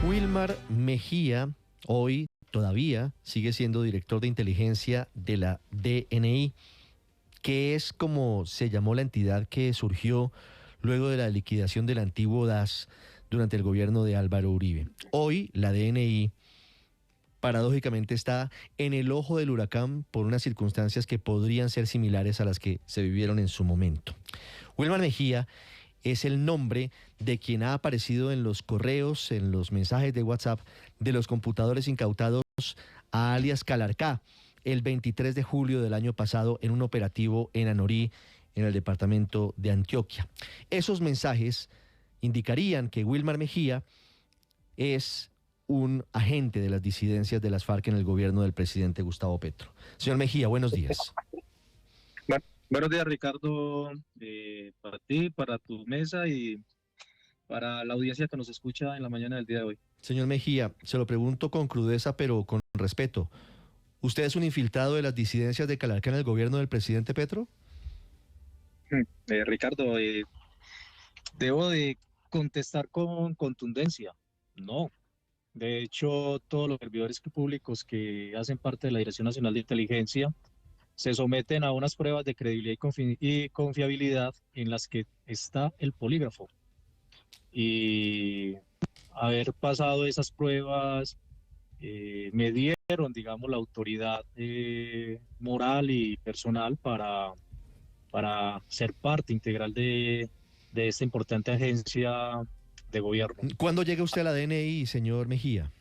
Wilmar Mejía hoy todavía sigue siendo director de inteligencia de la DNI, que es como se llamó la entidad que surgió luego de la liquidación del antiguo DAS durante el gobierno de Álvaro Uribe. Hoy la DNI paradójicamente está en el ojo del huracán por unas circunstancias que podrían ser similares a las que se vivieron en su momento. Wilmar Mejía es el nombre de quien ha aparecido en los correos, en los mensajes de WhatsApp de los computadores incautados a alias Calarcá el 23 de julio del año pasado en un operativo en Anorí, en el departamento de Antioquia. Esos mensajes indicarían que Wilmar Mejía es un agente de las disidencias de las FARC en el gobierno del presidente Gustavo Petro. Señor Mejía, buenos días. Buenos días, Ricardo, para ti, para tu mesa y para la audiencia que nos escucha en la mañana del día de hoy. Señor Mejía, se lo pregunto con crudeza, pero con respeto. ¿Usted es un infiltrado de las disidencias de Calarcá en el gobierno del presidente Petro? Ricardo, debo de contestar con contundencia. No. De hecho, todos los servidores públicos que hacen parte de la Dirección Nacional de Inteligencia se someten a unas pruebas de credibilidad y confiabilidad en las que está el polígrafo. Y haber pasado esas pruebas me dieron, digamos, la autoridad moral y personal para ser parte integral de esta importante agencia de gobierno. ¿Cuándo llega usted a la DNI, señor Mejía?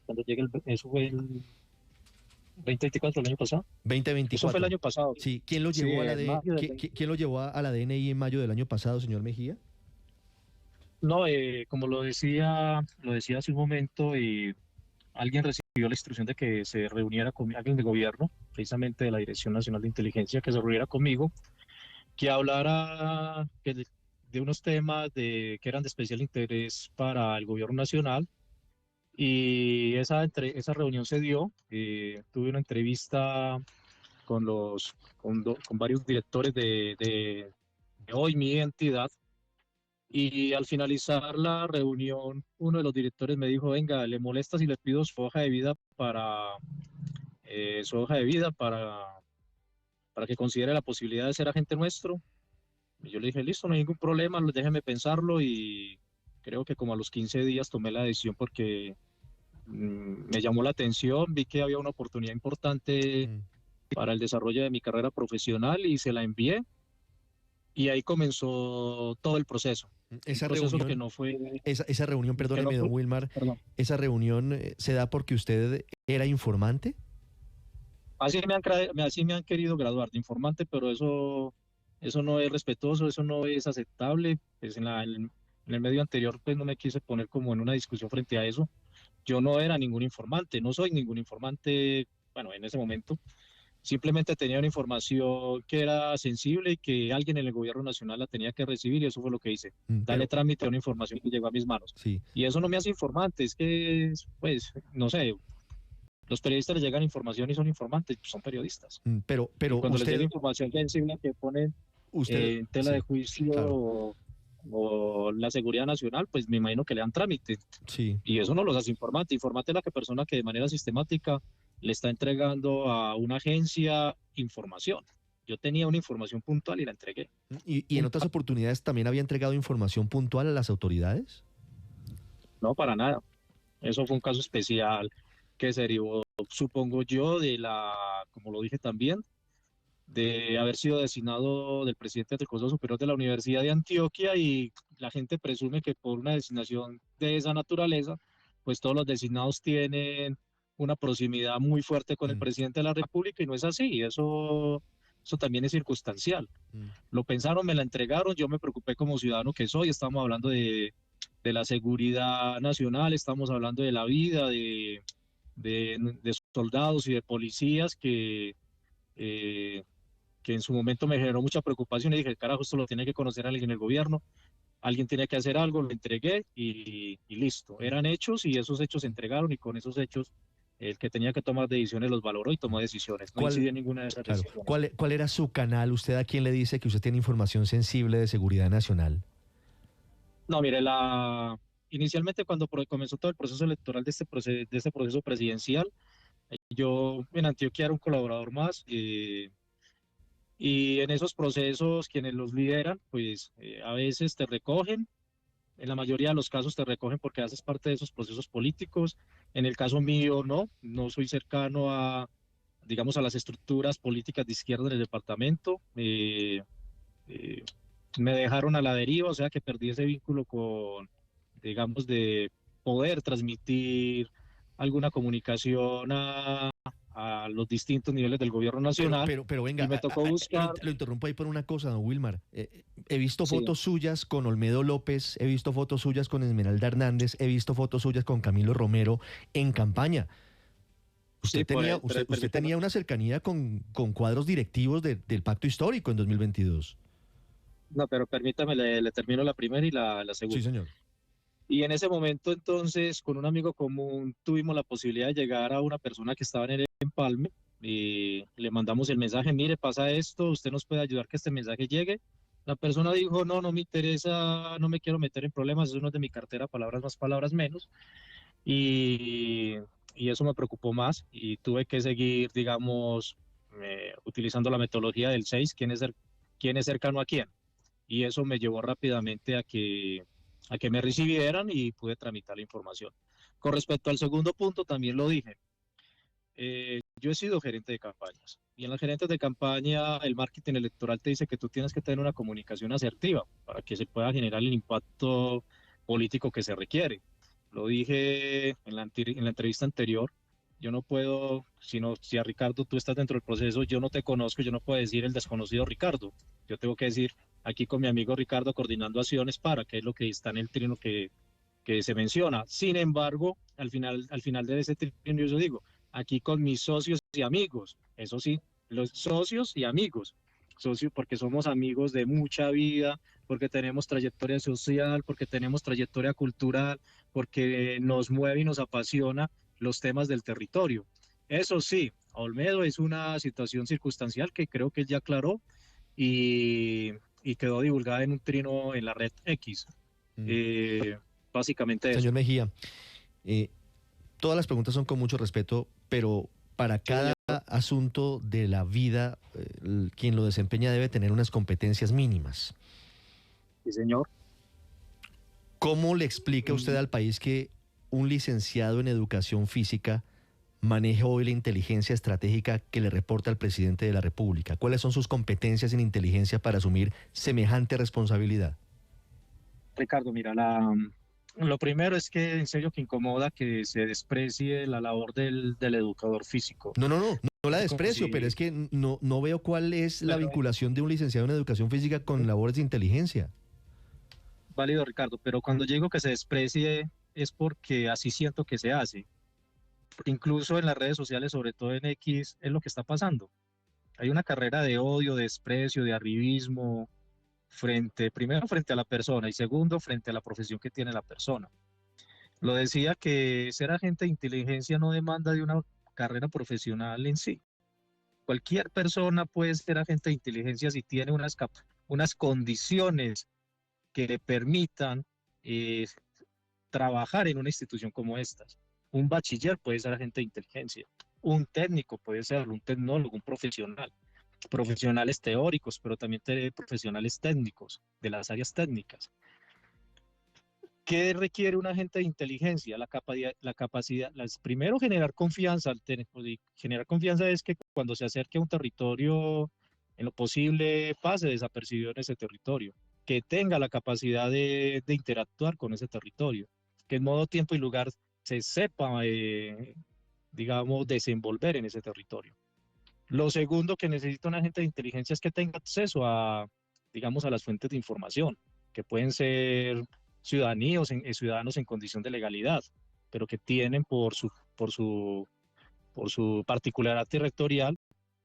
Cuando llegue eso fue el 2024, el año pasado. 2024. Eso fue el año pasado. Sí, ¿quién lo llevó ¿quién lo llevó a la DNI en mayo del año pasado, señor Mejía? No, como lo decía hace un momento, alguien recibió la instrucción de que se reuniera con alguien de gobierno, precisamente de la Dirección Nacional de Inteligencia, que se reuniera conmigo, que hablara de unos temas que eran de especial interés para el gobierno nacional. Y esa reunión se dio. Tuve una entrevista con varios directores de hoy mi entidad. Y al finalizar la reunión, uno de los directores me dijo: venga, ¿le molesta si le pido su hoja de vida para que considere la posibilidad de ser agente nuestro? Y yo le dije: listo, no hay ningún problema, déjeme pensarlo. Y creo que como a los 15 días tomé la decisión porque me llamó la atención, vi que había una oportunidad importante para el desarrollo de mi carrera profesional y se la envié. Y ahí comenzó todo el proceso. Esa reunión, perdóneme, don Wilmar, ¿esa reunión se da porque usted era informante? Así me han querido graduar de informante, pero eso no es respetuoso, eso no es aceptable. Pues en el medio anterior pues no me quise poner como en una discusión frente a eso. Yo no era ningún informante, no soy ningún informante, bueno, en ese momento. Simplemente tenía una información que era sensible y que alguien en el gobierno nacional la tenía que recibir, y eso fue lo que hice. Darle trámite a una información que llegó a mis manos. Sí. Y eso no me hace informante, es que, pues, no sé, los periodistas les llegan información y son informantes, son periodistas. Pero cuando usted, les llega información sensible que ponen en tela de juicio, claro, o la seguridad nacional, pues me imagino que le dan trámite. Sí. Y eso no los hace informante. Informante es la persona que de manera sistemática le está entregando a una agencia información. Yo tenía una información puntual y la entregué. ¿Y en otras oportunidades también había entregado información puntual a las autoridades? No, para nada. Eso fue un caso especial que se derivó, supongo yo, como lo dije también, de haber sido designado del presidente del Consejo Superior de la Universidad de Antioquia, y la gente presume que por una designación de esa naturaleza, pues todos los designados tienen una proximidad muy fuerte con el presidente de la República, y no es así. Eso también es circunstancial. Lo pensaron, me la entregaron, yo me preocupé como ciudadano que soy. Estamos hablando de la seguridad nacional, estamos hablando de la vida de soldados y de policías que en su momento me generó mucha preocupación, y dije: carajo, esto lo tiene que conocer alguien en el gobierno, alguien tiene que hacer algo. Lo entregué y listo. Eran hechos, y esos hechos se entregaron, y con esos hechos el que tenía que tomar decisiones los valoró y tomó decisiones. No incidí en ninguna de esas decisiones. ¿Cuál era su canal? ¿Usted a quién le dice que usted tiene información sensible de seguridad nacional? No, mire, la inicialmente cuando comenzó todo el proceso electoral de este proceso presidencial, yo en Antioquia era un colaborador más, y en esos procesos quienes los lideran, pues a veces te recogen, en la mayoría de los casos te recogen porque haces parte de esos procesos políticos. En el caso mío, no soy cercano a, digamos, a las estructuras políticas de izquierda del departamento. Eh, Me dejaron a la deriva, o sea que perdí ese vínculo con, digamos, de poder transmitir alguna comunicación a los distintos niveles del gobierno nacional, Pero venga, y me tocó buscar, lo interrumpo ahí por una cosa, don Wilmar. He visto sí, fotos suyas con Olmedo López, he visto fotos suyas con Esmeralda Hernández, he visto fotos suyas con Camilo Romero en campaña. sí, Usted permítame, tenía una cercanía con cuadros directivos del Pacto Histórico en 2022. no, pero permítame, le termino la primera y la Sí, segunda. señor. Y en ese momento, entonces, con un amigo común, tuvimos la posibilidad de llegar a una persona que estaba en el empalme, y le mandamos el mensaje: mire, pasa esto, usted nos puede ayudar que este mensaje llegue. La persona dijo: no me interesa, no me quiero meter en problemas, eso no es de mi cartera, palabras más, palabras menos. Y, y eso me preocupó más, y tuve que seguir, digamos, utilizando la metodología del 6, quién es cercano a quién. Y eso me llevó rápidamente a que me recibieran y pude tramitar la información. Con respecto al segundo punto, también lo dije. Yo he sido gerente de campañas, y en las gerentes de campaña el marketing electoral te dice que tú tienes que tener una comunicación asertiva para que se pueda generar el impacto político que se requiere. Lo dije en la entrevista anterior. Yo no puedo, si a Ricardo tú estás dentro del proceso, yo no te conozco, yo no puedo decir el desconocido Ricardo. Yo tengo que decir aquí con mi amigo Ricardo coordinando acciones para, que es lo que está en el trino que se menciona. Sin embargo, al final de ese trino yo digo, aquí con mis socios y amigos, eso sí, los socios y amigos, socios porque somos amigos de mucha vida, porque tenemos trayectoria social, porque tenemos trayectoria cultural, porque nos mueve y nos apasiona los temas del territorio. Eso sí, Olmedo es una situación circunstancial que creo que él ya aclaró, y, y quedó divulgada en un trino en la red X. Mm. Eh, Básicamente eso. Señor Mejía, eh, todas las preguntas son con mucho respeto, pero para Sí, cada señor. asunto de la vida, quien lo desempeña debe tener unas competencias mínimas. Sí, señor. ¿Cómo le explica usted Mm, al país que un licenciado en educación física maneja hoy la inteligencia estratégica que le reporta al presidente de la República? ¿Cuáles son sus competencias en inteligencia para asumir semejante responsabilidad? Ricardo, mira, lo primero es que en serio que incomoda que se desprecie la labor del educador físico. No la Es como desprecio, pero si, es que no veo cuál es la pero vinculación de un licenciado en educación física con labores de inteligencia. válido, Ricardo, pero cuando yo digo que se desprecie es porque así siento que se hace. Incluso en las redes sociales, sobre todo en X, es lo que está pasando. Hay una carrera de odio, de desprecio, de arribismo, primero frente a la persona, y segundo frente a la profesión que tiene la persona. Lo decía que ser agente de inteligencia no demanda de una carrera profesional en sí. Cualquier persona puede ser agente de inteligencia si tiene unas condiciones que le permitan eh, trabajar en una institución como estas. Un bachiller puede ser agente de inteligencia, un técnico puede serlo, un tecnólogo, un profesional, profesionales teóricos, pero también profesionales técnicos de las áreas técnicas. ¿Qué requiere un agente de inteligencia? Primero, generar confianza. Generar confianza es que cuando se acerque a un territorio, en lo posible pase desapercibido en ese territorio, que tenga la capacidad de interactuar con ese territorio, que en modo, tiempo y lugar se sepa, digamos, desenvolver en ese territorio. Lo segundo que necesita un agente de inteligencia es que tenga acceso a, digamos, a las fuentes de información, que pueden ser ciudadanos en condición de legalidad, pero que tienen por su particularidad territorial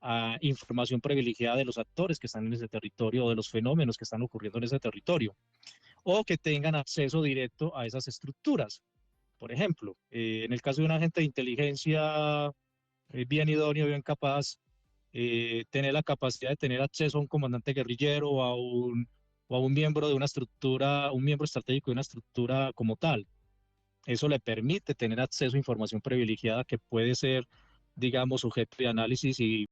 a información privilegiada de los actores que están en ese territorio o de los fenómenos que están ocurriendo en ese territorio, o que tengan acceso directo a esas estructuras. Por ejemplo, en el caso de un agente de inteligencia bien idóneo, bien capaz, tener la capacidad de tener acceso a un comandante guerrillero o a un miembro de una estructura, un miembro estratégico de una estructura como tal, Eso le permite tener acceso a información privilegiada que puede ser, digamos, objeto de análisis y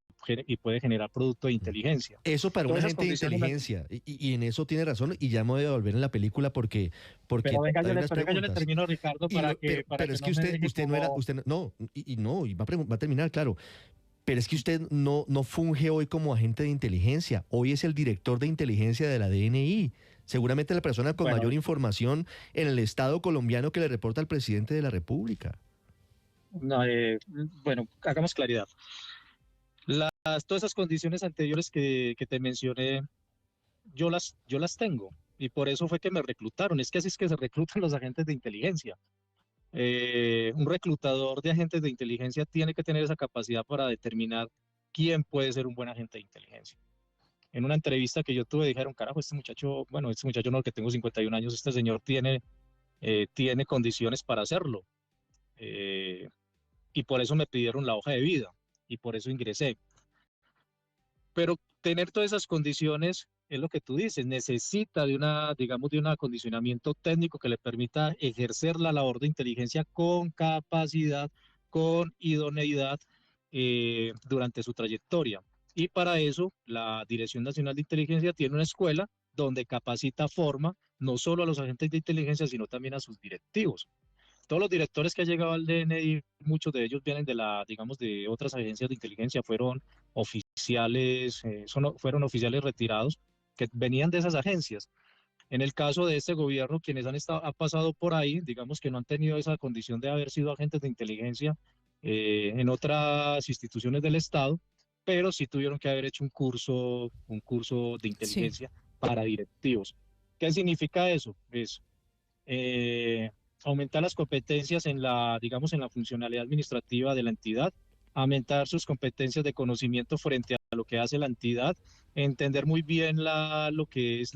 puede generar producto de inteligencia. Eso para un Todas esas agente de condiciones, inteligencia, y en eso tiene razón, y ya me voy a volver en la película porque pero venga, hay unas pero venga, yo le preguntas. termino, Ricardo, para Pero que es que no me deje usted no era, como... usted no, y no, y va a terminar, claro. Pero es que usted no funge hoy como agente de inteligencia, hoy es el director de inteligencia de la DNI. Seguramente la persona con Bueno, mayor información en el Estado colombiano que le reporta al presidente de la República. no, bueno, hagamos claridad. Todas esas condiciones anteriores que te mencioné, yo las tengo. Y por eso fue que me reclutaron. Es que así es que se reclutan los agentes de inteligencia. Un reclutador de agentes de inteligencia tiene que tener esa capacidad para determinar quién puede ser un buen agente de inteligencia. En una entrevista que yo tuve dijeron, carajo, este muchacho no, que tengo 51 años, este señor tiene condiciones para hacerlo. Eh, y por eso me pidieron la hoja de vida y por eso ingresé. Pero tener todas esas condiciones es lo que tú dices, necesita digamos, de un acondicionamiento técnico que le permita ejercer la labor de inteligencia con capacidad, con idoneidad durante su trayectoria. Y para eso, la Dirección Nacional de Inteligencia tiene una escuela donde capacita, forma no solo a los agentes de inteligencia, sino también a sus directivos. Todos los directores que han llegado al DNI, muchos de ellos vienen digamos, de otras agencias de inteligencia, fueron oficiales, fueron oficiales retirados que venían de esas agencias. En el caso de este gobierno, quienes han pasado por ahí, digamos que no han tenido esa condición de haber sido agentes de inteligencia en otras instituciones del Estado, pero sí tuvieron que haber hecho un curso de Sí. inteligencia para directivos. ¿Qué significa eso? Eh, Aumentar las competencias digamos, en la funcionalidad administrativa de la entidad, aumentar sus competencias de conocimiento frente a lo que hace la entidad, entender muy bien lo que es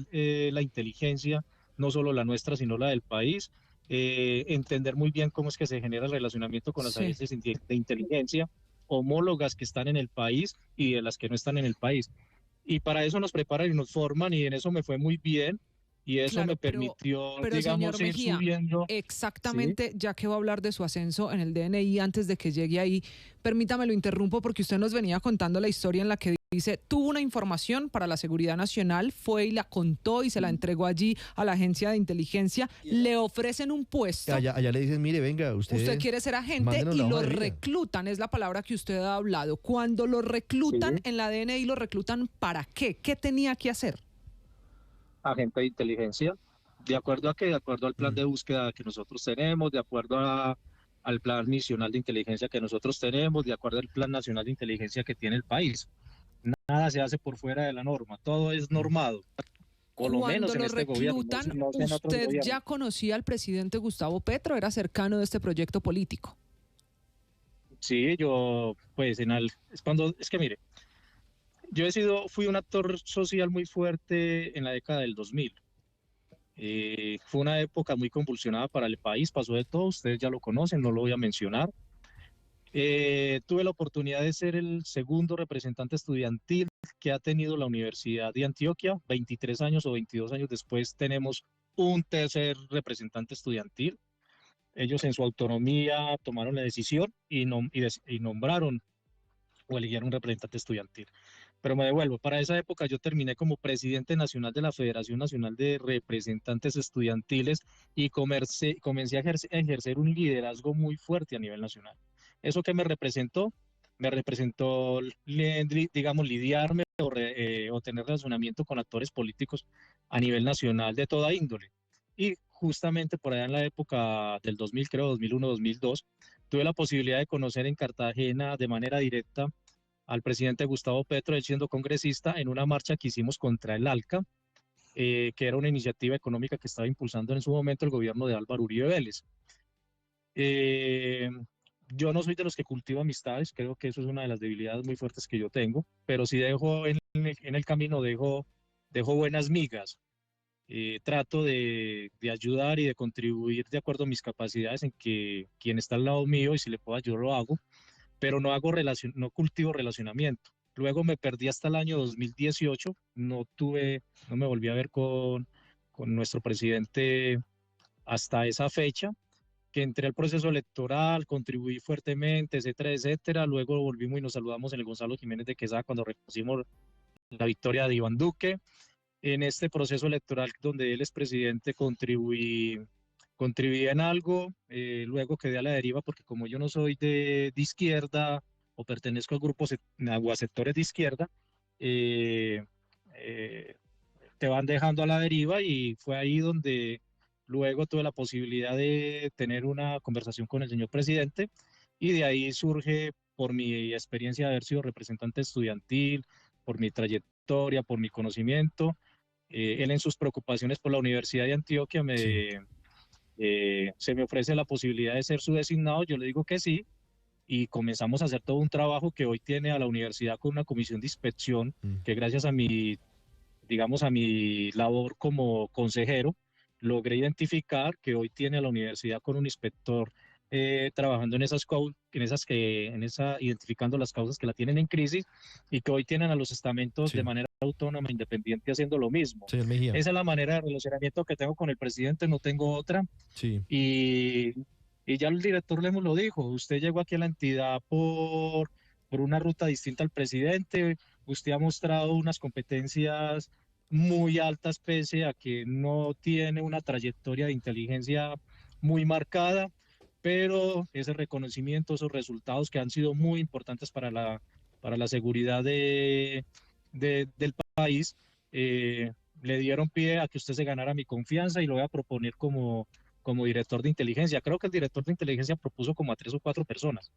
la inteligencia, no solo la nuestra, sino la del país, entender muy bien cómo es que se genera el relacionamiento con las Sí. agencias de inteligencia homólogas que están en el país y de las que no están en el país. Y para eso nos preparan y nos forman y en eso me fue muy bien y eso Claro, me permitió, pero señor digamos, ir Mejía, subiendo. Sí, exactamente, ya que va a hablar de su ascenso en el DNI antes de que llegue ahí, permítame lo interrumpo porque usted nos venía contando la historia en la que dice, tuvo una información para la seguridad nacional, fue y la contó y se la entregó allí a la agencia de inteligencia, le ofrecen un puesto, Allá le dicen, mire, venga, usted quiere ser agente mándenos y la hoja lo de vida. reclutan, es la palabra que usted ha hablado. Cuando lo reclutan sí, en la DNI, ¿lo reclutan para qué? ¿Qué tenía que hacer? agente de inteligencia, de acuerdo al plan Mm. de búsqueda que nosotros tenemos, al plan misional de inteligencia que nosotros tenemos, de acuerdo al plan nacional de inteligencia que tiene el país. Nada se hace por fuera de la norma, todo es Mm. normado, por lo Cuando menos en lo este gobierno, reclutan, no sé en otros ¿usted gobiernos. ya conocía al presidente Gustavo Petro? ¿Era cercano de este proyecto político? Sí, yo, pues, es que mire, fui un actor social muy fuerte en la década del 2000. Fue una época muy convulsionada para el país, pasó de todo, ustedes ya lo conocen, no lo voy a mencionar. Tuve la oportunidad de ser el segundo representante estudiantil que ha tenido la Universidad de Antioquia. 23 años o 22 años después tenemos un tercer representante estudiantil. Ellos en su autonomía tomaron la decisión y nombraron o eligieron un representante estudiantil. Pero me devuelvo, para esa época yo terminé como presidente nacional de la Federación Nacional de Representantes Estudiantiles y comencé a ejercer un liderazgo muy fuerte a nivel nacional. ¿Eso qué me representó? Me representó, digamos, lidiarme o tener relacionamiento con actores políticos a nivel nacional de toda índole. Y justamente por allá en la época del 2000, creo, 2001, 2002, tuve la posibilidad de conocer en Cartagena de manera directa al presidente Gustavo Petro, él siendo congresista, en una marcha que hicimos contra el ALCA, que era una iniciativa económica que estaba impulsando en su momento el gobierno de Álvaro Uribe Vélez. Eh, yo no soy de los que cultivo amistades, creo que eso es una de las debilidades muy fuertes que yo tengo, pero sí en el camino, dejo buenas migas. Trato de ayudar y de contribuir de acuerdo a mis capacidades en que quien está al lado mío y si le puedo ayudar lo hago, pero no cultivo relacionamiento. Luego me perdí hasta el año 2018, no me volví a ver con nuestro presidente hasta esa fecha. que entré al proceso electoral, contribuí fuertemente, etcétera, etcétera. Luego volvimos y nos saludamos en el Gonzalo Jiménez de Quesada cuando reconocimos la victoria de Iván Duque. En este proceso electoral donde él es presidente contribuí en algo, luego quedé a la deriva porque como yo no soy de izquierda o pertenezco a grupos o a sectores de izquierda, eh, eh, te van dejando a la deriva y fue ahí donde luego tuve la posibilidad de tener una conversación con el señor presidente y de ahí surge por mi experiencia de haber sido representante estudiantil, por mi trayectoria, por mi conocimiento. Él en sus preocupaciones por la Universidad de Antioquia Sí. se me ofrece la posibilidad de ser su designado, yo le digo que sí, y comenzamos a hacer todo un trabajo que hoy tiene a la universidad con una comisión de inspección, Mm. que gracias a digamos, a mi labor como consejero, logré identificar que hoy tiene a la universidad con un inspector trabajando identificando las causas que la tienen en crisis y que hoy tienen a los estamentos de Sí. manera autónoma, independiente, haciendo lo mismo. Señor Mejía. Esa es la manera de relacionamiento que tengo con el presidente, no tengo otra. Sí. Y, y ya el director Lemos lo dijo, usted llegó aquí a la entidad por una ruta distinta al presidente, usted ha mostrado unas competencias muy altas pese a que no tiene una trayectoria de inteligencia muy marcada, pero ese reconocimiento, esos resultados que han sido muy importantes para la seguridad del país, le dieron pie a que usted se ganara mi confianza y lo voy a proponer como director de inteligencia. Creo que el director de inteligencia propuso como a 3 o 4 personas.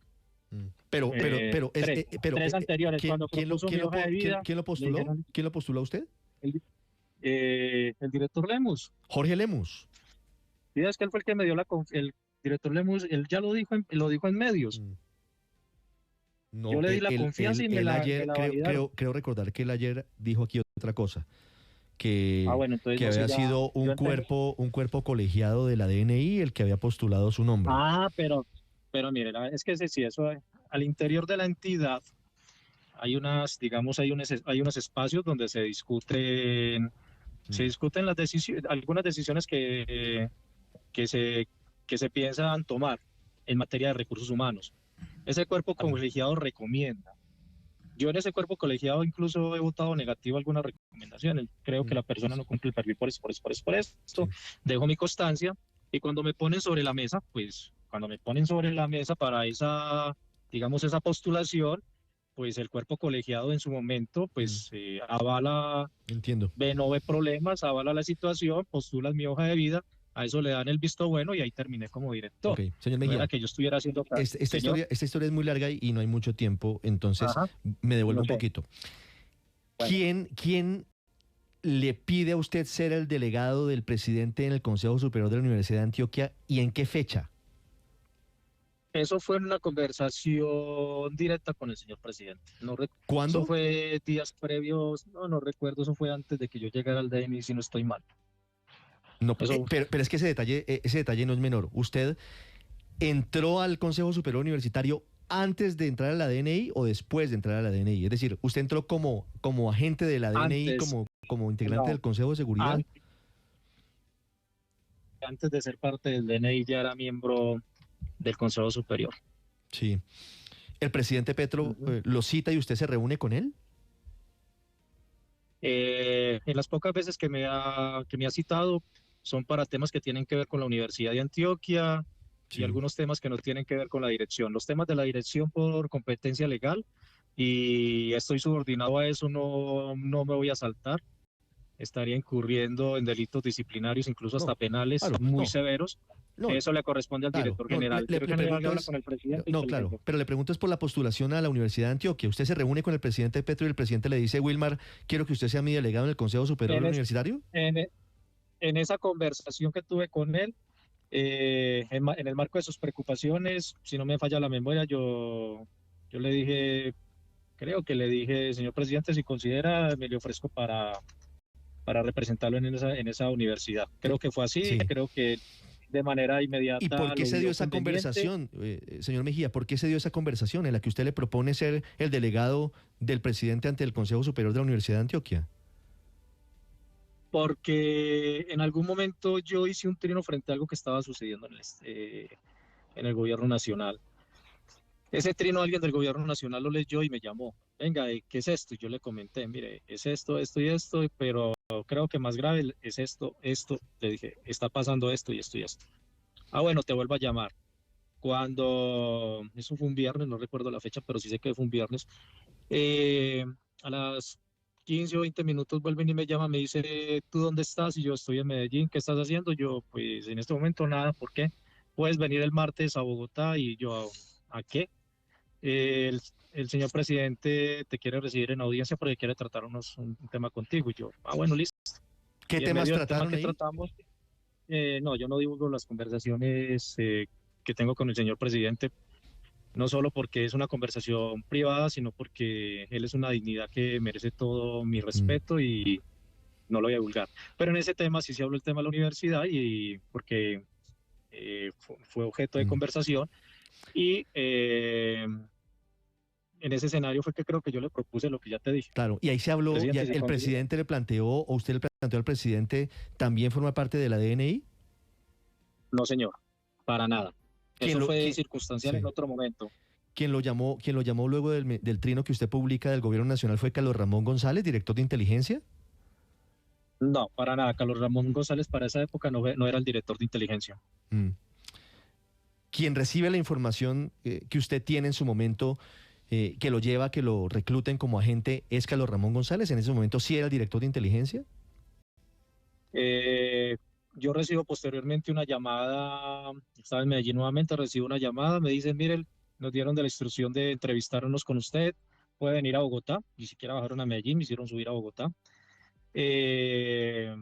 Mm. Tres anteriores. ¿quién, Cuando propuso mi hoja de vida, quién lo le postuló? dijeron, ¿Quién lo postuló a usted? el director Lemus. Jorge Lemus. Sí, es que él fue el que me dio el director Lemus, él ya lo dijo en medios. Mm. No, Yo le di la confianza y me ayer, la validaron. creo recordar que él ayer dijo aquí otra cosa, Bueno, entonces que no sé, había sido yo entendí. un cuerpo colegiado de la DNI el que había postulado su nombre. Pero mire, es que sí, eso al interior de la entidad hay hay unos espacios donde se discuten las decisiones, algunas decisiones que se, que se piensan tomar en materia de recursos humanos. Ese cuerpo colegiado recomienda. Yo en ese cuerpo colegiado incluso he votado negativo a algunas recomendaciones. Creo que la persona no cumple el perfil por esto. Sí. Dejo mi constancia y cuando me ponen sobre la mesa, pues cuando me ponen sobre la mesa para digamos, esa postulación, pues el cuerpo colegiado en su momento, pues avala, Entiendo. no ve problemas, avala la situación, postula mi hoja de vida, a eso le dan el visto bueno y ahí terminé como director. Ok, señor No Mejía. era que yo estuviera haciendo... Esta historia es muy larga y no hay mucho tiempo, entonces Ajá, me devuelvo no un sé. poquito. Bueno. ¿Quién le pide a usted ser el delegado del presidente en el Consejo Superior de la Universidad de Antioquia y en qué fecha? Eso fue en una conversación directa con el señor presidente. ¿Cuándo? Eso fue días previos, no recuerdo, eso fue antes de que yo llegara al DNI, si no estoy mal. No, Eso, pero es que ese detalle no es menor. ¿Usted entró al Consejo Superior Universitario antes de entrar a la DNI o después de entrar a la DNI? Es decir, ¿usted entró como agente de la DNI, antes, como integrante no, del Consejo de Seguridad? antes de ser parte del DNI ya era miembro del Consejo Superior. Sí. ¿El presidente Petro lo cita y usted se reúne con él? En las pocas veces que me ha citado son para temas que tienen que ver con la Universidad de Antioquia Sí. y algunos temas que no tienen que ver con la dirección. Los temas de la dirección por competencia legal y estoy subordinado a eso, no me voy a saltar. Estaría incurriendo en delitos disciplinarios, incluso hasta No, penales claro, muy no. severos. No, Eso le corresponde al claro, director no, general. El director general pregunto habla es, con el presidente. Y no, se le claro, dice. pero le pregunto es por la postulación a la Universidad de Antioquia. Usted se reúne con el presidente Petro y el presidente le dice, Wilmar, quiero que usted sea mi delegado en el Consejo Superior Universitario. En esa conversación que tuve con él, en el marco de sus preocupaciones, si no me falla la memoria, yo le dije, creo que le dije, señor presidente, si considera, me le ofrezco para representarlo en esa universidad. Creo que fue así, Sí. creo que de manera inmediata. ¿Y por qué lo se dio vio esa conveniente. conversación, señor Mejía? ¿Por qué se dio esa conversación en la que usted le propone ser el delegado del presidente ante el Consejo Superior de la Universidad de Antioquia? Porque en algún momento yo hice un trino frente a algo que estaba sucediendo en el gobierno nacional. Ese trino alguien del gobierno nacional lo leyó y me llamó. Venga, ¿qué es esto? Y yo le comenté, mire, es esto, esto y esto, pero creo que más grave es esto, esto. Le dije, está pasando esto y esto y esto. Ah, bueno, te vuelvo a llamar. Cuando, eso fue un viernes, no recuerdo la fecha, pero sí sé que fue un viernes. Eh, a las 15 o 20 minutos vuelven y me llaman, me dice, ¿tú dónde estás? Y yo estoy en Medellín, ¿qué estás haciendo? Yo, pues en este momento nada, ¿por qué? Puedes venir el martes a Bogotá y yo, ¿a qué? El señor presidente te quiere recibir en audiencia porque quiere tratar un tema contigo. Y yo, ah, bueno, listo. ¿Qué Y en temas medio del tema trataron que ahí? tratamos, no, yo no divulgo las conversaciones que tengo con el señor presidente, no solo porque es una conversación privada, sino porque él es una dignidad que merece todo mi Mm, respeto y no lo voy a divulgar. Pero en ese tema sí se habló el tema de la universidad y porque fue objeto de mm. conversación y en ese escenario fue que creo que yo le propuse lo que ya te dije. Claro, y ahí se El habló, y presidente se el convirtió. presidente le planteó, o usted le planteó al presidente, ¿también forma parte de la DNI? No, señor, para nada. ¿Quién Eso lo, fue quién, circunstancial en sí, otro momento. quién lo llamó luego del trino que usted publica del gobierno nacional fue Carlos Ramón González, director de inteligencia? No, para nada. Carlos Ramón González para esa época no era el director de inteligencia. Mm. Quien recibe la información que usted tiene en su momento, que lo lleva a que lo recluten como agente, es Carlos Ramón González. En ese momento sí era el director de inteligencia. Eh, yo recibo posteriormente una llamada, estaba en Medellín nuevamente, recibo una llamada, me dicen, miren, nos dieron de la instrucción de entrevistarnos con usted, puede venir a Bogotá, ni siquiera bajaron a Medellín, me hicieron subir a Bogotá. Eh,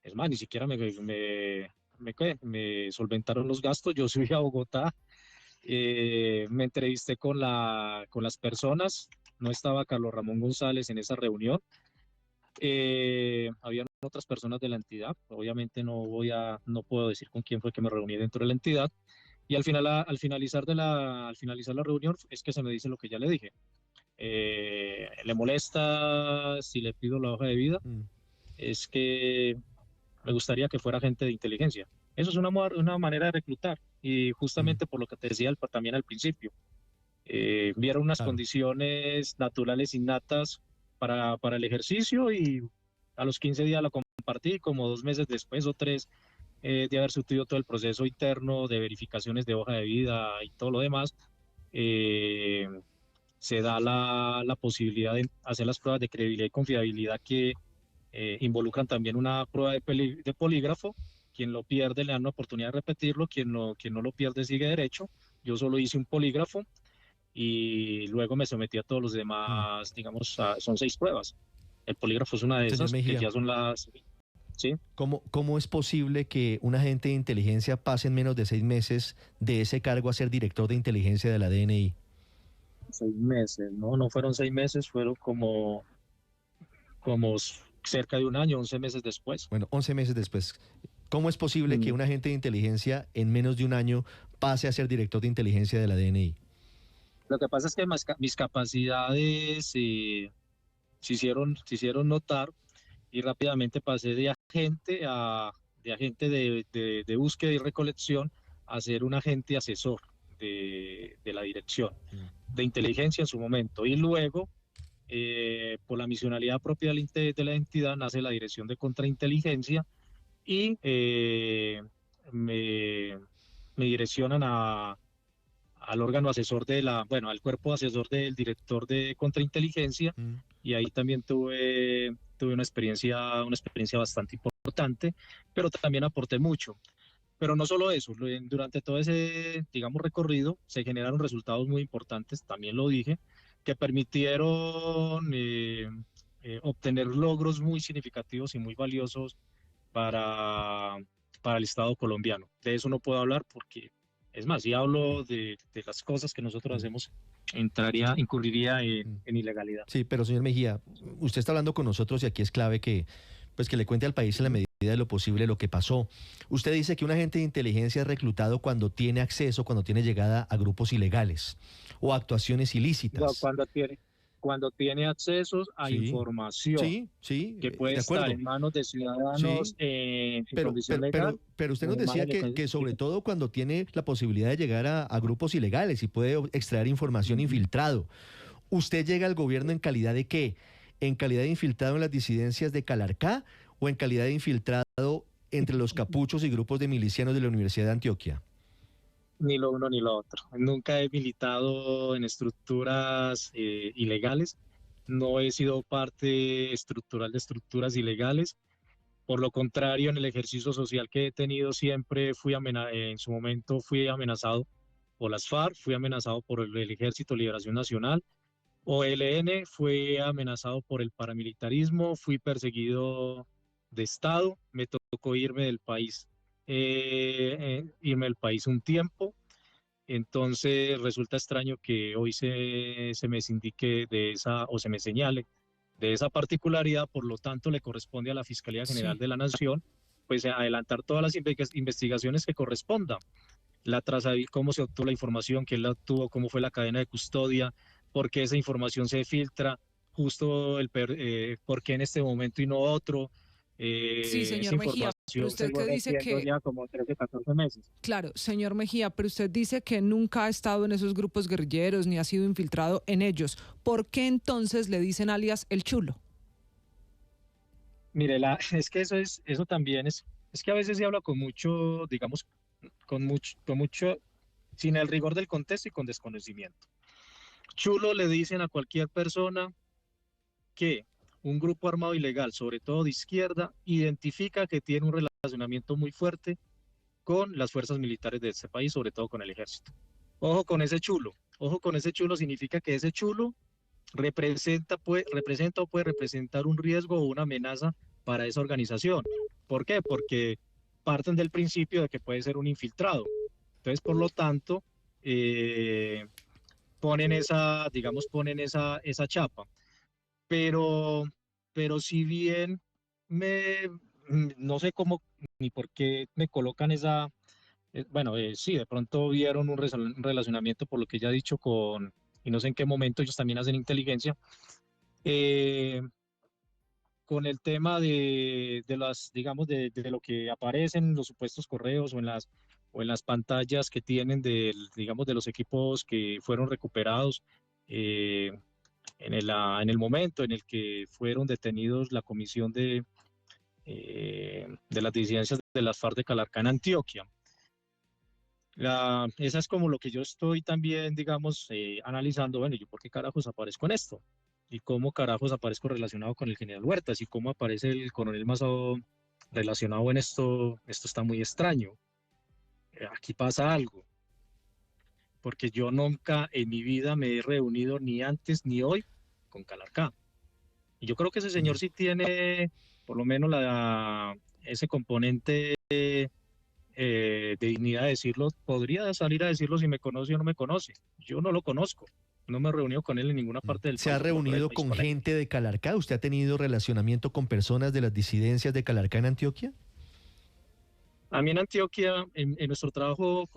es más, ni siquiera me solventaron los gastos, yo subí a Bogotá, me entrevisté con las personas, no estaba Carlos Ramón González en esa reunión. Habían otras personas de la entidad, obviamente no puedo decir con quién fue que me reuní dentro de la entidad, y al final, al finalizar la reunión es que se me dice lo que ya le dije. ¿Le molesta si le pido la hoja de vida? Mm, Es que me gustaría que fuera agente de inteligencia. Eso es una manera de reclutar, y mm, justamente por lo que te decía también al principio, vieron unas claro. condiciones naturales innatas para el ejercicio y a los 15 días la compartí, como 2 meses después o 3 de haber surtido todo el proceso interno de verificaciones de hoja de vida y todo lo demás, eh, se da la posibilidad de hacer las pruebas de credibilidad y confiabilidad que involucran también una prueba de polígrafo. Quien lo pierde le dan una oportunidad de repetirlo, quien no lo pierde sigue derecho. Yo solo hice un polígrafo y luego me sometí a todos los Mm. demás, digamos, son 6 pruebas. El polígrafo es una de Señor esas, que Mejía, ya son las, ¿sí? ¿cómo es posible que un agente de inteligencia pase en menos de 6 meses de ese cargo a ser director de inteligencia de la DNI? 6 meses, ¿no? No fueron 6 meses, fueron como cerca de un año, 11 meses después. Bueno, 11 meses después. ¿Cómo es posible que Mm. un agente de inteligencia en menos de un año pase a ser director de inteligencia de la DNI? Lo que pasa es que mis capacidades se hicieron notar y rápidamente pasé de agente de búsqueda y recolección a ser un agente asesor de la dirección Mm. de inteligencia en su momento. Y luego, por la misionalidad propia de la entidad, nace la dirección de contrainteligencia y me, me direccionan al órgano asesor al cuerpo asesor del director de contrainteligencia, Mm. y ahí también tuve una experiencia bastante importante, pero también aporté mucho. Pero no solo eso, durante todo ese, digamos, recorrido se generaron resultados muy importantes, también lo dije, que permitieron obtener logros muy significativos y muy valiosos para, para el Estado colombiano. De eso no puedo hablar porque, es más, si hablo de las cosas que nosotros Mm. hacemos, incurriría Mm. en ilegalidad. Sí, pero señor Mejía, usted está hablando con nosotros y aquí es clave que, pues, que le cuente al país en la medida de lo posible lo que pasó. Usted dice que un agente de inteligencia es reclutado cuando tiene acceso, cuando tiene llegada a grupos ilegales o actuaciones No, ilícitas. cuando tiene, cuando tiene acceso a Sí, información sí, sí, que puede de estar acuerdo. en manos de ciudadanos Sí, en condición legal pero usted o nos en decía manos de... que sobre todo cuando tiene la posibilidad de llegar a grupos ilegales y puede extraer información Ujú. infiltrado. ¿Usted llega al gobierno en calidad de qué? ¿En calidad de infiltrado en las disidencias de Calarcá o en calidad de infiltrado entre los capuchos y grupos de milicianos de la Universidad de Antioquia? Ni lo uno ni lo otro. Nunca he militado en estructuras ilegales, no he sido parte estructural de estructuras ilegales. Por lo contrario, en el ejercicio social que he tenido siempre en su momento fui amenazado por las FARC, fui amenazado por el Ejército de Liberación Nacional, OLN, fui amenazado por el paramilitarismo, fui perseguido de Estado, me tocó irme del país un tiempo. Entonces resulta extraño que hoy se me indique de esa o se me señale de esa particularidad, por lo tanto le corresponde a la Fiscalía General Sí. de la Nación pues adelantar todas las investigaciones que correspondan, cómo se obtuvo la información, quién la obtuvo, cómo fue la cadena de custodia, por qué esa información se filtra, por qué en este momento y no otro. Sí, Esa señor Mejía, pero información se usted que viene dice haciendo que, ya como 13, 14 meses. claro, señor Mejía, pero usted dice que nunca ha estado en esos grupos guerrilleros ni ha sido infiltrado en ellos. ¿Por qué entonces le dicen alias el chulo? Mire, es que eso también es que a veces se habla con mucho, digamos, con mucho, sin el rigor del contexto y con desconocimiento. Chulo le dicen a cualquier persona que un grupo armado ilegal, sobre todo de izquierda, identifica que tiene un relacionamiento muy fuerte con las fuerzas militares de este país, sobre todo con el ejército. Ojo con ese chulo significa que ese chulo representa o puede representar un riesgo o una amenaza para esa organización. ¿Por qué? Porque parten del principio de que puede ser un infiltrado. Entonces, por lo tanto, eh, ponen esa chapa. Pero, pero si bien no sé cómo ni por qué me colocan bueno, sí, de pronto vieron un relacionamiento por lo que ya he dicho y no sé en qué momento ellos también hacen inteligencia, eh, con el tema digamos, de lo que aparece en los supuestos correos o en las pantallas que tienen digamos, de los equipos que fueron recuperados eh, en el momento en el que fueron detenidos la comisión de las disidencias de las FARC de Calarcá en Antioquia. Esa es como lo que yo estoy también, digamos, analizando, bueno, ¿yo por qué carajos aparezco en esto? ¿Y cómo carajos aparezco relacionado con el general Huertas? ¿Y cómo aparece el coronel Mazo relacionado en esto? Esto está muy extraño. Aquí pasa algo, porque yo nunca en mi vida me he reunido ni antes ni hoy con Calarcá. Y yo creo que ese señor sí tiene por lo menos ese componente de dignidad de decirlo, podría salir a decirlo si me conoce o no me conoce. Yo no lo conozco, no me he reunido con él en ninguna parte del ¿Se ha país o por fuera del reunido país con con él. gente de Calarcá? ¿Usted ha tenido relacionamiento con personas de las disidencias de Calarcá en Antioquia? A mí en Antioquia, en nuestro trabajo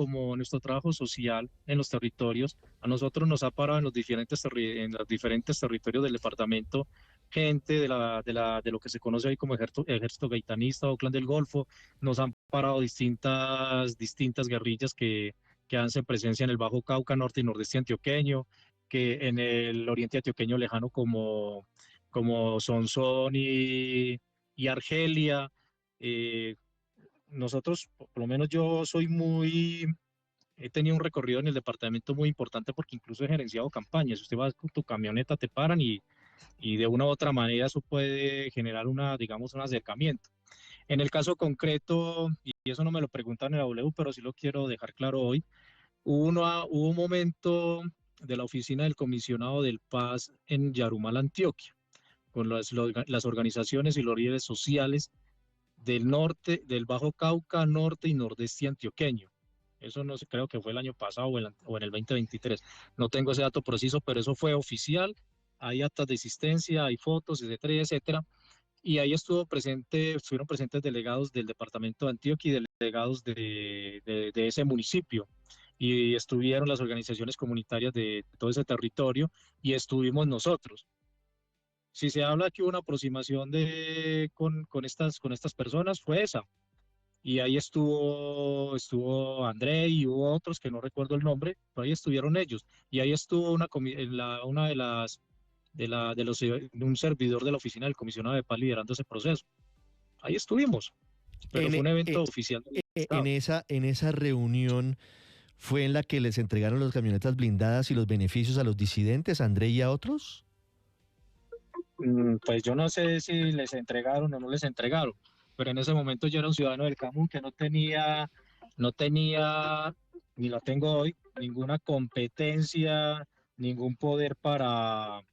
social en los territorios, a nosotros nos ha parado en los diferentes territorios del departamento gente de lo que se conoce hoy como ejército gaitanista o clan del Golfo. Nos han parado distintas guerrillas que hacen presencia en el Bajo Cauca, norte y nordeste antioqueño, que en el oriente antioqueño lejano como Sonsón y Argelia. eh, Nosotros, por lo menos he tenido un recorrido en el departamento muy importante porque incluso he gerenciado campañas. Si usted va con tu camioneta, te paran y de una u otra manera eso puede generar digamos, un acercamiento. En el caso concreto, y eso no me lo preguntan en la W, pero sí lo quiero dejar claro hoy, hubo un momento de la oficina del comisionado del Paz en Yarumal, Antioquia, con las organizaciones y los líderes sociales del norte, del Bajo Cauca, norte y nordeste antioqueño. Eso no sé, creo que fue el año pasado o en el 2023. No tengo ese dato preciso, pero eso fue oficial. Hay actas de existencia, hay fotos, etcétera, etcétera. Y ahí estuvieron presentes delegados del departamento de Antioquia y delegados de ese municipio. y estuvieron las organizaciones comunitarias de todo ese territorio y estuvimos nosotros. Si se habla que hubo una aproximación con estas personas, fue esa. Y ahí estuvo André y hubo otros que no recuerdo el nombre, pero ahí estuvieron ellos. Y ahí estuvo una de un servidor de la oficina del comisionado de paz liderando ese proceso. Ahí estuvimos, pero En, fue un e- evento oficial del Estado. en esa reunión fue en la que les entregaron las camionetas blindadas y los beneficios a los disidentes, a André y a otros. Pues yo no sé si les entregaron o no les entregaron, pero en ese momento yo era un ciudadano del Camus que no tenía, ni la tengo hoy, ninguna competencia, ningún poder para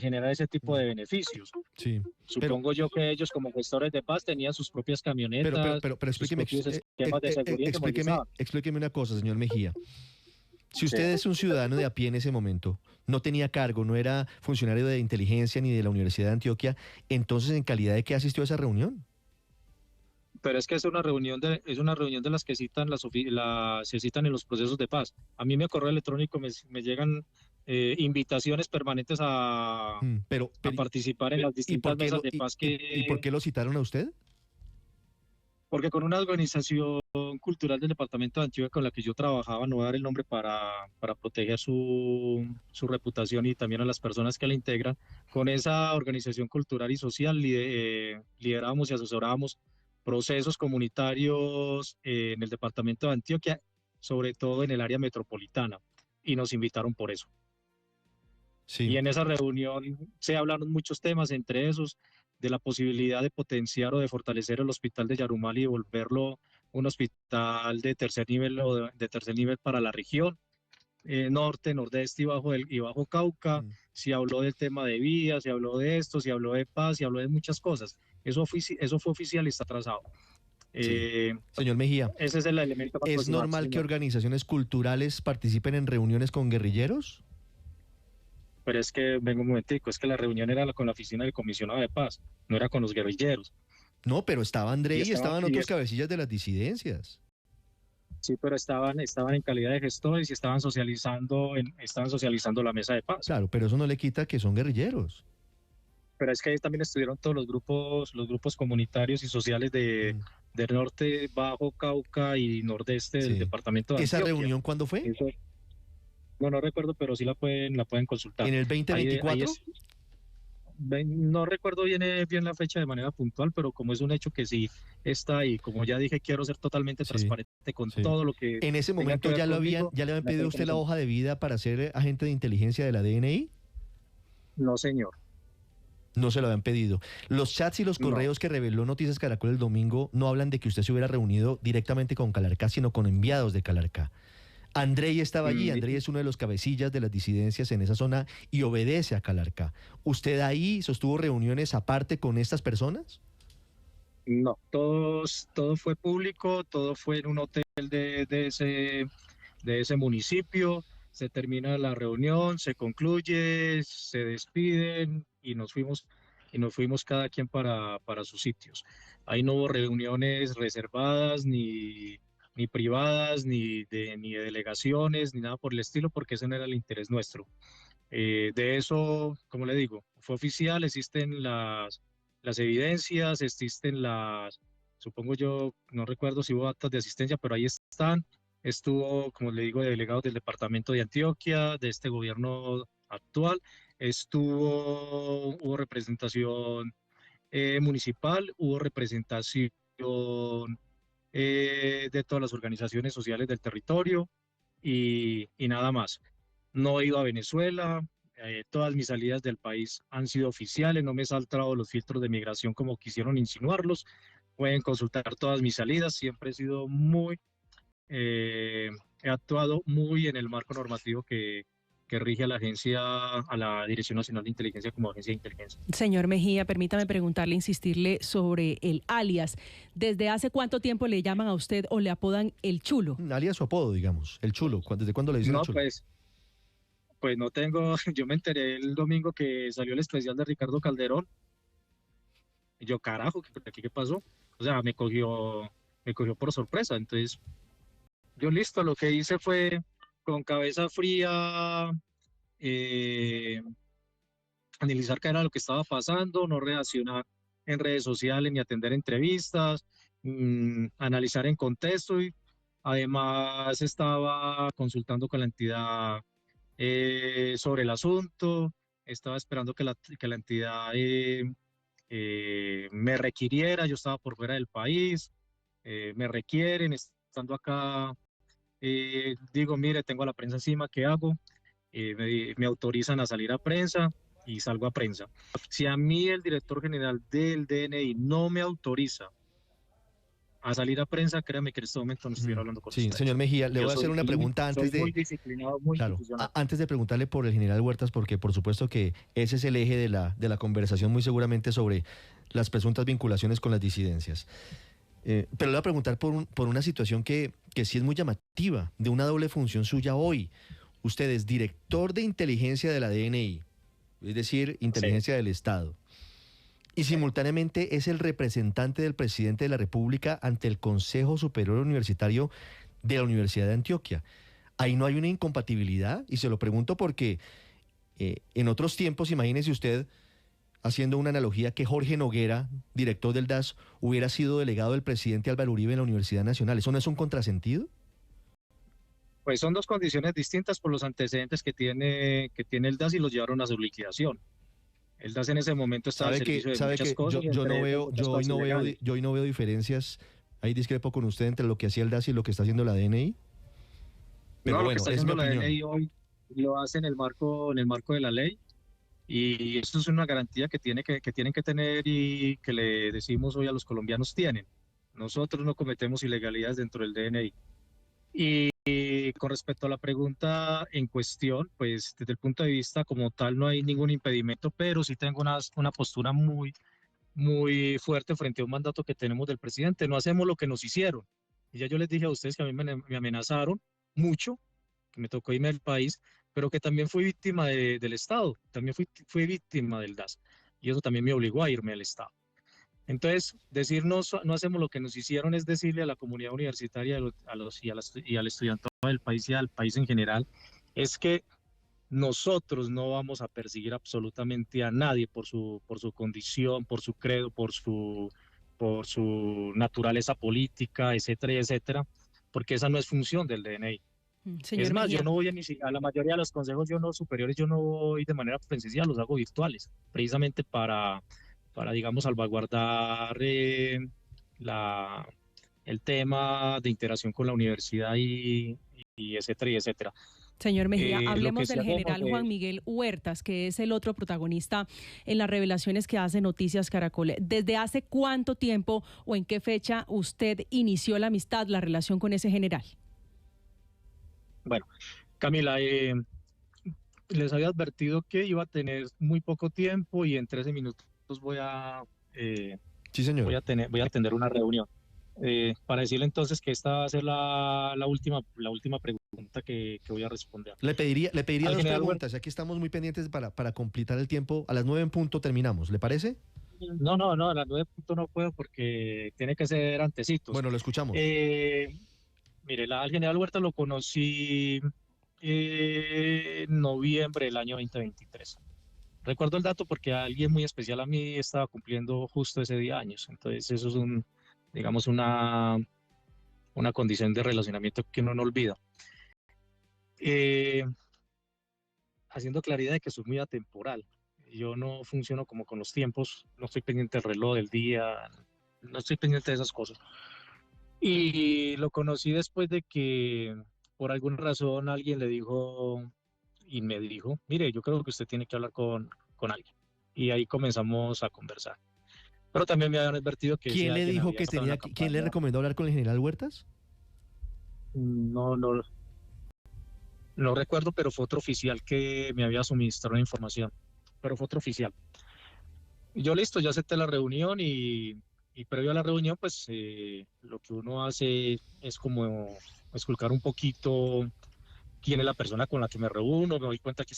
generar ese tipo de beneficios. Sí, pero, Supongo yo que ellos como gestores de paz tenían sus propias camionetas, pero sus explíqueme, propios esquemas de seguridad que movilizaban. explíqueme una cosa, señor Mejía. Si Sí. usted es un ciudadano de a pie en ese momento, no tenía cargo, no era funcionario de inteligencia ni de la Universidad de Antioquia, entonces, ¿en calidad de qué asistió a esa reunión? Pero es que es es una reunión de las que se citan en los procesos de paz. A mí mi correo electrónico me llegan invitaciones permanentes Pero, a participar en las ¿y por distintas qué mesas de paz y por qué lo citaron a usted? porque con una organización cultural del departamento de Antioquia con la que yo trabajaba, no voy a dar el nombre para proteger su reputación y también a las personas que la integran, con esa organización cultural y social liderábamos y asesorábamos procesos comunitarios en el departamento de Antioquia, sobre todo en el área metropolitana, y nos invitaron por eso. Sí. Y en esa reunión se hablaron muchos temas, entre esos de la posibilidad de potenciar o de fortalecer el hospital de Yarumal y volverlo un hospital de tercer nivel de tercer nivel para la región, norte, nordeste y bajo Cauca. Mm. Se habló del tema de vías, se habló de esto, se habló de paz, se habló de muchas cosas. Eso fue oficial y está trazado. Sí. Eh, Señor Mejía, Ese es el elemento para ¿es aproximar, normal que señor. organizaciones culturales participen en reuniones con guerrilleros? Pero es que, vengo un momentico, es que la reunión era con la oficina del comisionado de paz, no era con los guerrilleros. No, pero estaba André Y y estaban otros es- cabecillas de las disidencias. Sí, pero estaban en calidad de gestores y estaban socializando la mesa de paz. Claro, pero eso no le quita que son guerrilleros. Pero es que ahí también estuvieron todos los grupos comunitarios y sociales Mm. del norte, bajo Cauca y nordeste del Sí. departamento de ¿Esa Antioquia. reunión cuándo fue? Eso, no recuerdo, pero sí la pueden consultar. ¿En el Ahí 2024? no recuerdo bien la fecha de manera puntual, pero como es un hecho que sí está ahí, como ya dije, quiero ser totalmente Sí, transparente con sí. todo lo que ¿En ese tenga que momento ver ya conmigo, ya le habían la pedido a pueden usted la consultar. hoja de vida para ser agente de inteligencia de la DNI? No, señor. No se lo habían pedido. Los chats y los No. correos que reveló Noticias Caracol el domingo no hablan de que usted se hubiera reunido directamente con Calarcá, sino con enviados de Calarcá. Andrei estaba allí, Mm, Andrei es uno de los cabecillas de las disidencias en esa zona y obedece a Calarcá. ¿Usted ahí sostuvo reuniones aparte con estas personas? No, todo fue público, todo fue en un hotel de ese municipio. Se termina la reunión, se concluye, se despiden y nos fuimos cada quien para sus sitios. Ahí no hubo reuniones reservadas ni privadas, ni de delegaciones, ni nada por el estilo, porque ese no era el interés nuestro. De eso, como le digo, fue oficial, existen las evidencias, existen supongo yo, no recuerdo si hubo actas de asistencia, pero ahí están. Estuvo, como le digo, delegado del departamento de Antioquia, de este gobierno actual. Hubo representación municipal, hubo representación de todas las organizaciones sociales del territorio y nada más. No he ido a Venezuela, todas mis salidas del país han sido oficiales, no me he saltado los filtros de migración como quisieron insinuarlos. Pueden consultar todas mis salidas, siempre he sido he actuado muy en el marco normativo que rige a a la Dirección Nacional de Inteligencia como agencia de inteligencia. Señor Mejía, permítame preguntarle, insistirle sobre el alias. ¿Desde hace cuánto tiempo le llaman a usted o le apodan el Chulo? Alias su apodo, digamos, el chulo. ¿Desde cuándo le dicen No, el chulo? pues no tengo, yo me enteré el domingo que salió el especial de Ricardo Calderón. Y yo, carajo, ¿qué pasó? O sea, me cogió por sorpresa. Entonces, Yo listo, lo que hice fue con cabeza fría eh, analizar qué era lo que estaba pasando, no reaccionar en redes sociales ni atender entrevistas, analizar en contexto y además estaba consultando con la entidad sobre el asunto, estaba esperando que la entidad me requiriera, yo estaba por fuera del país, me requieren, estando acá, digo, mire, tengo a la prensa encima, ¿qué hago? Me autorizan a salir a prensa y salgo a prensa. Si a mí el director general del DNI no me autoriza a salir a prensa, créame que en este momento no estuviera hablando con Sí, señor ustedes. Mejía, le Yo voy a hacer soy, una pregunta antes soy muy de, disciplinado, muy claro, institucional. antes de preguntarle por el general Huertas, porque por supuesto que ese es el eje de la conversación, muy seguramente sobre las presuntas vinculaciones con las disidencias. Pero le voy a preguntar por una situación que sí es muy llamativa, de una doble función suya hoy. Usted es director de inteligencia de la DNI, es decir, inteligencia del Estado, y simultáneamente es el representante del presidente de la República ante el Consejo Superior Universitario de la Universidad de Antioquia. Ahí no hay una incompatibilidad, y se lo pregunto porque en otros tiempos, imagínese usted, haciendo una analogía, que Jorge Noguera, director del DAS, hubiera sido delegado del presidente Álvaro Uribe en la Universidad Nacional. ¿Eso no es un contrasentido? Pues son dos condiciones distintas por los antecedentes que tiene el DAS y los llevaron a su liquidación. El DAS en ese momento estaba al servicio de Sabe muchas que cosas y yo no entre esas veo, muchas cosas ilegales. yo hoy no veo diferencias. Ahí discrepo con usted entre lo que hacía el DAS y lo que está haciendo la DNI. Pero No, lo que bueno, está es mi haciendo la opinión. DNI hoy lo hace en el marco de la ley y esto es una garantía que tienen que tener y que le decimos hoy a los colombianos tienen. Nosotros no cometemos ilegalidades dentro del DNI. Y con respecto a la pregunta en cuestión, pues desde el punto de vista como tal no hay ningún impedimento, pero sí tengo una postura muy fuerte frente a un mandato que tenemos del presidente. No hacemos lo que nos hicieron. Y ya yo les dije a ustedes que a mí me amenazaron mucho, que me tocó irme del país, pero que también fui víctima del Estado, también fui víctima del DAS. Y eso también me obligó a irme al Estado. Entonces, decir no hacemos lo que nos hicieron es decirle a la comunidad universitaria y al estudiantado del país y al país en general, es que nosotros no vamos a perseguir absolutamente a nadie por su condición, por su credo, por su naturaleza política, etcétera, etcétera, porque esa no es función del DNI. Es Señor más, yo Mejía. no voy a la mayoría de los consejos superiores, yo no voy de manera presencial, los hago virtuales, precisamente digamos, salvaguardar la, el tema de interacción con la universidad y etcétera, y etcétera. Señor Mejía, Lo que hablemos sí del hacemos general Juan Miguel Huertas, que es el otro protagonista en las revelaciones que hace Noticias Caracol. ¿Desde hace cuánto tiempo o en qué fecha usted inició la amistad, la relación con ese general? bueno, Camila, les había advertido que iba a tener muy poco tiempo y en 13 minutos eh, Sí, señor. voy a atender una reunión. Para decirle entonces que esta va a ser la última pregunta que voy a responder. Le pediría Al dos general preguntas. Aquí estamos muy pendientes para completar el tiempo. A las 9 en punto terminamos. ¿Le parece? No, a las 9 no puedo porque tiene que ser antecitos. Bueno, lo escuchamos. Mire, al general Huerta lo conocí en noviembre del año 2023. Recuerdo el dato porque alguien muy especial a mí estaba cumpliendo justo ese día años. Entonces eso es digamos, una condición de relacionamiento que uno no olvida. Eh, Haciendo claridad de que soy muy atemporal. Yo no funciono como con los tiempos, no estoy pendiente del reloj del día, no estoy pendiente de esas cosas. Y lo conocí después de que por alguna razón alguien le dijo y me dijo, mire, yo creo que usted tiene que hablar con alguien. Y ahí comenzamos a conversar. Pero también me habían advertido que ese ¿Quién le alguien dijo había que estado en la quién le campaña. recomendó hablar con el general Huertas? No, no, no recuerdo, pero fue otro oficial que me había suministrado la información. Pero fue otro oficial. Y yo listo, ya acepté la reunión y previo a la reunión, pues lo que uno hace es como esculcar un poquito quién es la persona con la que me reúno. Me doy cuenta que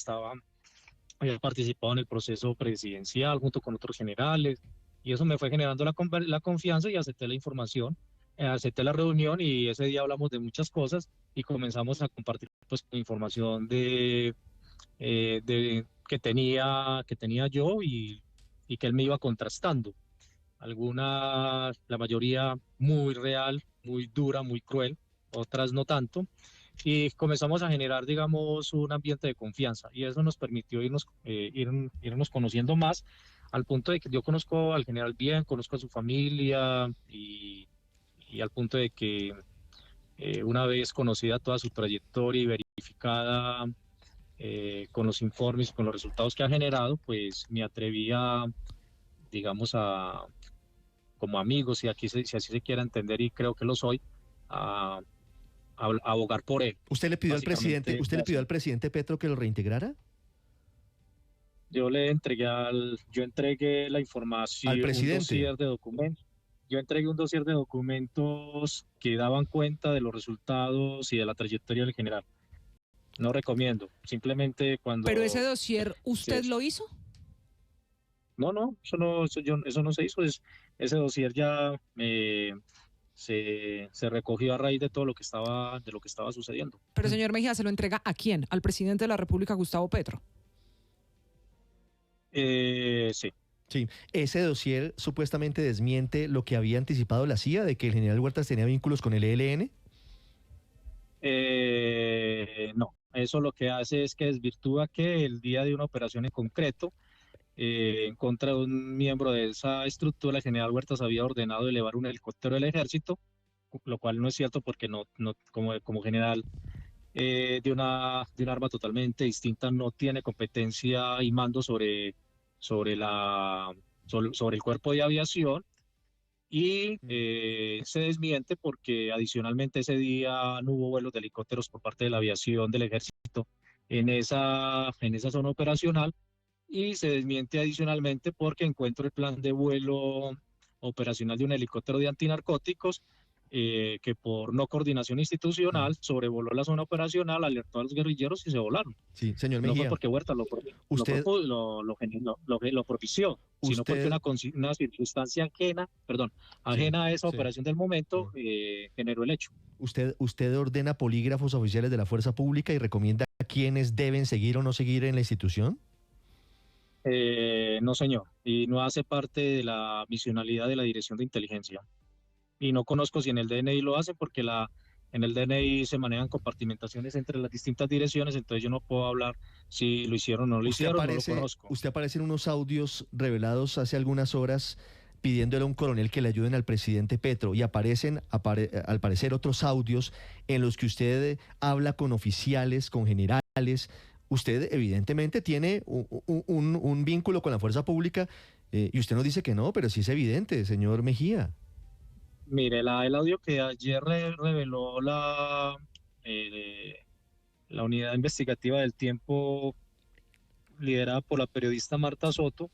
había participado en el proceso presidencial junto con otros generales y eso me fue generando la confianza y acepté la información. acepté la reunión y ese día hablamos de muchas cosas y comenzamos a compartir pues información que tenía yo y que él me iba contrastando. La mayoría muy real, muy dura, muy cruel, otras no tanto. Y comenzamos a generar, digamos, un ambiente de confianza y eso nos permitió irnos conociendo más al punto de que yo conozco al general bien, conozco a su familia y al punto de que una vez conocida toda su trayectoria y verificada con los informes, con los resultados que ha generado, pues me atreví a, digamos, como amigos, si así se quiera entender, y creo que lo soy, a abogar por él. ¿Usted le pidió Básicamente, al presidente Petro que lo reintegrara? Yo entregué la Al información, un presidente. dossier de documentos. Yo entregué un dossier de documentos que daban cuenta de los resultados y de la trayectoria del general. No recomiendo, simplemente cuando... Pero ese dossier, ¿usted Sí. lo hizo? No, eso no se hizo. Ese dossier ya se recogió a raíz de todo de lo que estaba sucediendo. Pero señor Mejía, ¿se lo entrega a quién? ¿Al presidente de la República, Gustavo Petro? Sí. Sí, ese dossier supuestamente desmiente lo que había anticipado la CIA de que el general Huertas tenía vínculos con el ELN. No, eso lo que hace es que desvirtúa que el día de una operación en concreto, en contra de un miembro de esa estructura, el general Huertas había ordenado elevar un helicóptero del ejército, lo cual no es cierto porque como general de un arma totalmente distinta no tiene competencia y mando sobre el cuerpo de aviación. Y se desmiente porque adicionalmente ese día no hubo vuelos de helicópteros por parte de la aviación del ejército en esa zona operacional, y se desmiente adicionalmente porque encuentro el plan de vuelo operacional de un helicóptero de antinarcóticos que por no coordinación institucional sobrevoló la zona operacional, alertó a los guerrilleros y se volaron. Sí, señor No fue Mejía. porque Huerta Usted- lo propició, sino porque una circunstancia ajena a esa sí. operación del momento generó el hecho. Usted ordena polígrafos oficiales de la fuerza pública y recomienda a quienes deben seguir o no seguir en la institución. No, señor, y no hace parte de la misionalidad de la Dirección de Inteligencia. Y no conozco si en el DNI lo hacen porque en el DNI se manejan compartimentaciones entre las distintas direcciones, entonces yo no puedo hablar si lo hicieron o no lo hicieron, no lo conozco. Usted aparece en unos audios revelados hace algunas horas pidiéndole a un coronel que le ayuden al presidente Petro y aparecen al parecer otros audios en los que usted habla con oficiales, con generales. Usted evidentemente tiene un vínculo con la fuerza pública y usted nos dice que no, pero sí es evidente, señor Mejía. Mire, el audio que ayer reveló la unidad investigativa del Tiempo, liderada por la periodista Marta Soto,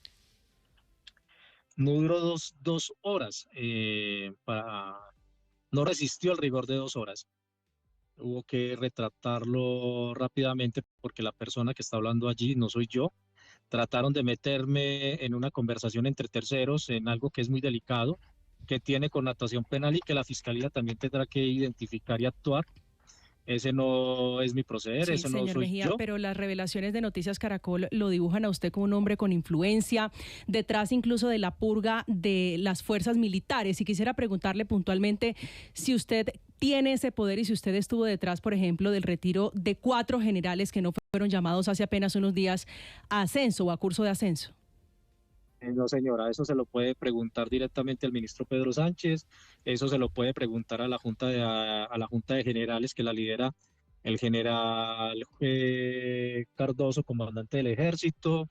no duró dos horas, no resistió el rigor de 2 horas. Hubo que retratarlo rápidamente porque la persona que está hablando allí no soy yo. Trataron de meterme en una conversación entre terceros en algo que es muy delicado, que tiene connotación penal y que la fiscalía también tendrá que identificar y actuar. Ese no es mi proceder, Sí, eso no señor soy Mejía, yo. pero las revelaciones de Noticias Caracol lo dibujan a usted como un hombre con influencia, detrás incluso de la purga de las fuerzas militares. Y quisiera preguntarle puntualmente si usted tiene ese poder y si usted estuvo detrás, por ejemplo, del retiro de 4 generales que no fueron llamados hace apenas unos días a ascenso o a curso de ascenso. No, señora, eso se lo puede preguntar directamente al ministro Pedro Sánchez, eso se lo puede preguntar a a la Junta de Generales que la lidera el general Cardoso, comandante del Ejército.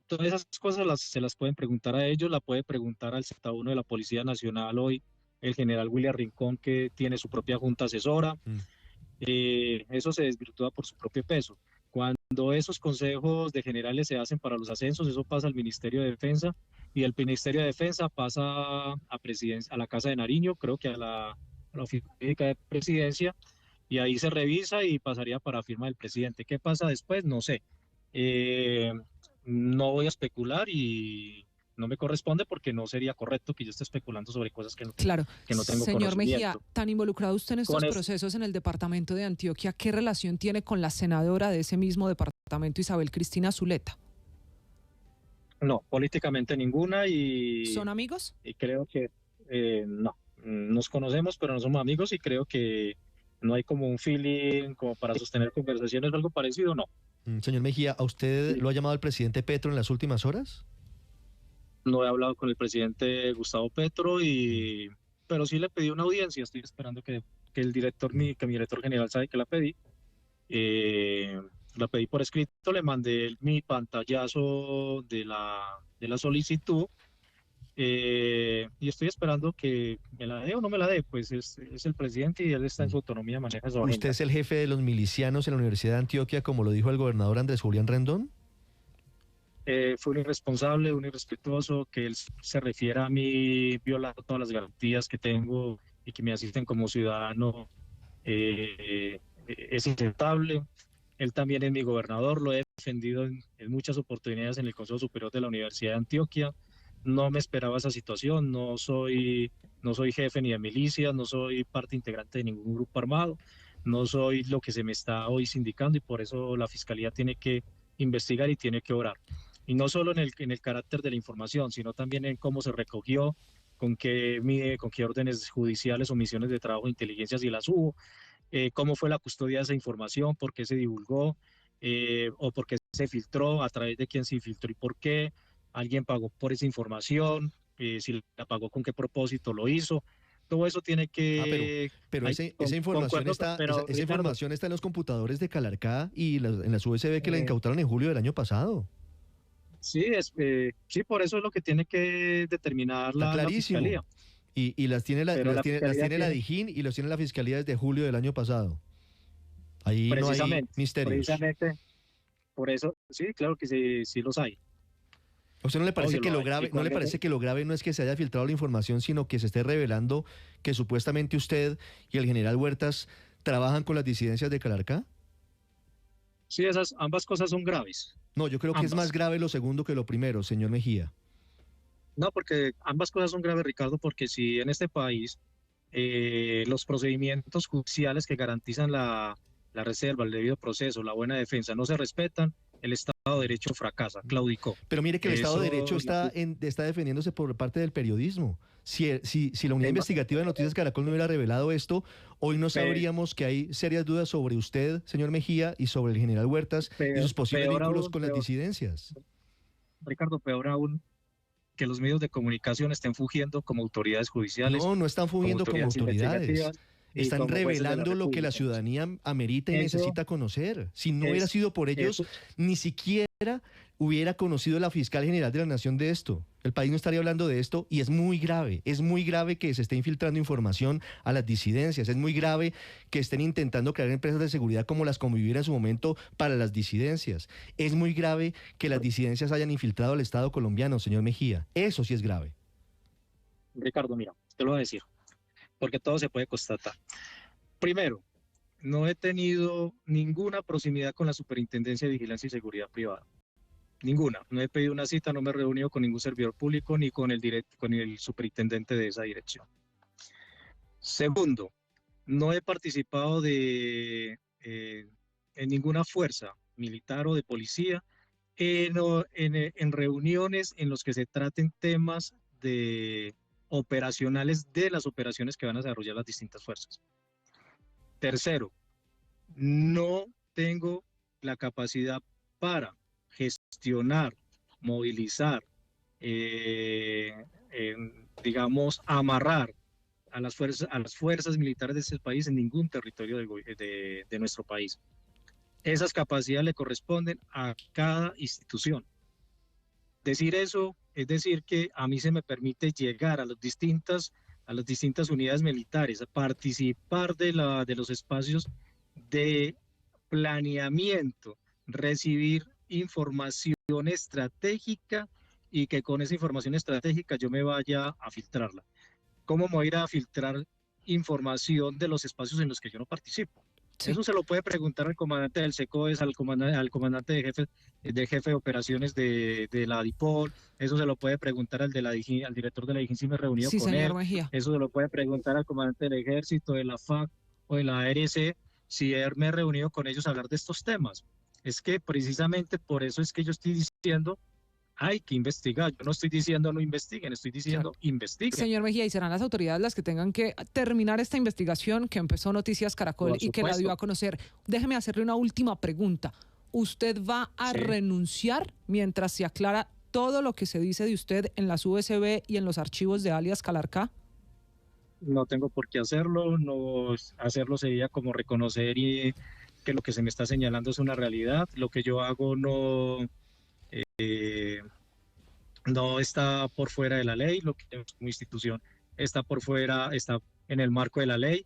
Todas esas cosas se las pueden preguntar a ellos, la puede preguntar al Z1 de la Policía Nacional hoy, el general William Rincón, que tiene su propia junta asesora. Eso se desvirtúa por su propio peso. Cuando esos consejos de generales se hacen para los ascensos, eso pasa al Ministerio de Defensa y el Ministerio de Defensa pasa a la Casa de Nariño, creo que a la Oficina de Presidencia, y ahí se revisa y pasaría para firma del presidente. ¿Qué pasa después? No sé. No voy a especular y no me corresponde porque no sería correcto que yo esté especulando sobre cosas Claro. que no tengo Señor Mejía, conocimiento. tan involucrado usted en estos procesos en el departamento de Antioquia, ¿qué relación tiene con la senadora de ese mismo departamento, Isabel Cristina Zuleta? No, políticamente ninguna ¿Son amigos? y creo que no, nos conocemos pero no somos amigos y creo que no hay como un feeling como para sostener conversaciones o algo parecido, no. Señor Mejía, ¿a usted Sí. lo ha llamado el presidente Petro en las últimas horas? No he hablado con el presidente Gustavo Petro, pero sí le pedí una audiencia. Estoy esperando que el director, que mi director general sabe que la pedí. La pedí por escrito, le mandé mi pantallazo de la solicitud y estoy esperando que me la dé o no me la dé. Pues es el presidente y él está en su autonomía, maneja su ¿Usted agenda. es el jefe de los milicianos en la Universidad de Antioquia, como lo dijo el gobernador Andrés Julián Rendón? Fue un irresponsable, un irrespetuoso, que él se refiera a mí violando todas las garantías que tengo y que me asisten como ciudadano. Es inaceptable. Él también es mi gobernador, lo he defendido en muchas oportunidades en el Consejo Superior de la Universidad de Antioquia. No me esperaba esa situación, no soy jefe ni de milicias, no soy parte integrante de ningún grupo armado, no soy lo que se me está hoy sindicando y por eso la Fiscalía tiene que investigar y tiene que orar. Y no solo en el carácter de la información, sino también en cómo se recogió, con qué órdenes judiciales o misiones de trabajo de inteligencia si las hubo, cómo fue la custodia de esa información, por qué se divulgó o por qué se filtró, a través de quién se filtró y por qué, alguien pagó por esa información, si la pagó, con qué propósito lo hizo. Todo eso tiene que... Pero esa información está, esa Ricardo, información está en los computadores de Calarcá y en las USB que la incautaron en julio del año pasado. Sí, sí, por eso es lo que tiene que determinar Está la clarísimo. Fiscalía. Y las tiene la Fiscalía la DIJÍN y los tiene la Fiscalía desde julio del año pasado. Ahí no hay misterios. Precisamente, por eso, sí, claro que sí, sí los hay. ¿A usted no le parece Obvio, que lo lo hay. grave, no le parece que lo grave no es que se haya filtrado la información, sino que se esté revelando que supuestamente usted y el general Huertas trabajan con las disidencias de Calarcá? Sí, ambas cosas son graves. No, yo creo que es más grave lo segundo que lo primero, señor Mejía. No, porque ambas cosas son graves, Ricardo, porque si en este país los procedimientos judiciales que garantizan la reserva, el debido proceso, la buena defensa no se respetan, el Estado de Derecho fracasa, claudicó. Pero mire que el Estado de Derecho está defendiéndose por parte del periodismo. Si la unidad investigativa de Noticias Caracol no hubiera revelado esto, hoy no sabríamos que hay serias dudas sobre usted, señor Mejía, y sobre el general Huertas y sus posibles vínculos con las disidencias. Ricardo, peor aún, que los medios de comunicación estén fungiendo como autoridades judiciales. No están fungiendo como autoridades. Están revelando lo que la ciudadanía amerita y necesita conocer. Si no hubiera sido por ellos, ni siquiera hubiera conocido la fiscal general de la Nación de esto. El país no estaría hablando de esto y es muy grave que se esté infiltrando información a las disidencias, es muy grave que estén intentando crear empresas de seguridad como las Convivir en su momento para las disidencias. Es muy grave que las disidencias hayan infiltrado al Estado colombiano, señor Mejía. Eso sí es grave. Ricardo, mira, te lo voy a decir, porque todo se puede constatar. Primero, no he tenido ninguna proximidad con la Superintendencia de Vigilancia y Seguridad Privada. Ninguna. No he pedido una cita, no me he reunido con ningún servidor público ni con el superintendente de esa dirección. Segundo, no he participado en ninguna fuerza militar o de policía en reuniones en los que se traten temas operacionales de las operaciones que van a desarrollar las distintas fuerzas. Tercero, no tengo la capacidad para gestionar, movilizar, digamos, amarrar a las fuerzas militares de este país en ningún territorio de nuestro país. Esas capacidades le corresponden a cada institución. Decir eso es decir que a mí se me permite llegar a las distintas unidades militares, a participar de los espacios de planeamiento, recibir información estratégica y que con esa información estratégica yo me vaya a filtrarla. ¿Cómo me voy a ir a filtrar información de los espacios en los que yo no participo? Sí. Eso se lo puede preguntar al comandante del SECOES, al comandante de jefe de operaciones de la DIPOL, eso se lo puede preguntar al al director de la DIGIN si me he reunido Sí, con señor él, Mejía. eso se lo puede preguntar al comandante del Ejército, de la FAC o de la ARC, si me he reunido con ellos a hablar de estos temas. Es que precisamente por eso es que yo estoy diciendo hay que investigar. Yo no estoy diciendo no investiguen, estoy diciendo investiguen. Señor Mejía, y serán las autoridades las que tengan que terminar esta investigación que empezó Noticias Caracol Por y que la dio supuesto. a conocer. Déjeme hacerle una última pregunta. ¿Usted va a Sí. renunciar mientras se aclara todo lo que se dice de usted en las USB y en los archivos de alias Calarcá? No tengo por qué hacerlo, no hacerlo sería como reconocer que lo que se me está señalando es una realidad. Lo que yo hago no está por fuera de la ley, lo que tenemos como institución está por fuera, está en el marco de la ley.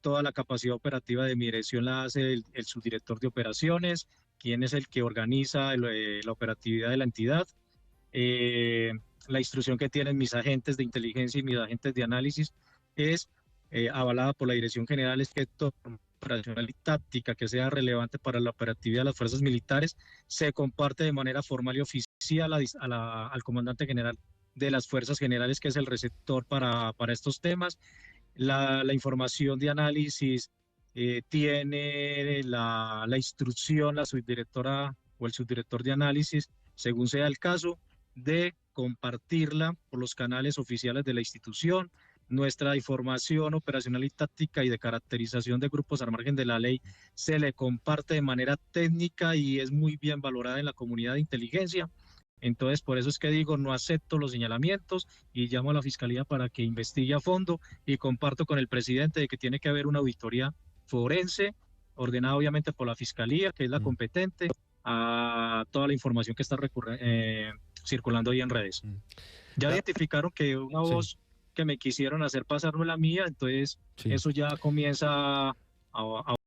Toda la capacidad operativa de mi dirección la hace el subdirector de operaciones, quien es el que organiza la operatividad de la entidad. Eh, la instrucción que tienen mis agentes de inteligencia y mis agentes de análisis es avalada por la Dirección General, es que toda operacional y táctica que sea relevante para la operatividad de las fuerzas militares se comparte de manera formal y oficial al comandante general de las fuerzas generales, que es el receptor para estos temas. La información de análisis tiene la instrucción, la subdirectora o el subdirector de análisis, según sea el caso, de compartirla por los canales oficiales de la institución. Nuestra información operacional y táctica y de caracterización de grupos al margen de la ley se le comparte de manera técnica y es muy bien valorada en la comunidad de inteligencia. Entonces, por eso es que digo, no acepto los señalamientos y llamo a la Fiscalía para que investigue a fondo, y comparto con el presidente de que tiene que haber una auditoría forense, ordenada obviamente por la Fiscalía, que es la competente, a toda la información que está circulando ahí en redes. Ya identificaron que una voz que me quisieron hacer pasar no es la mía, entonces eso ya comienza a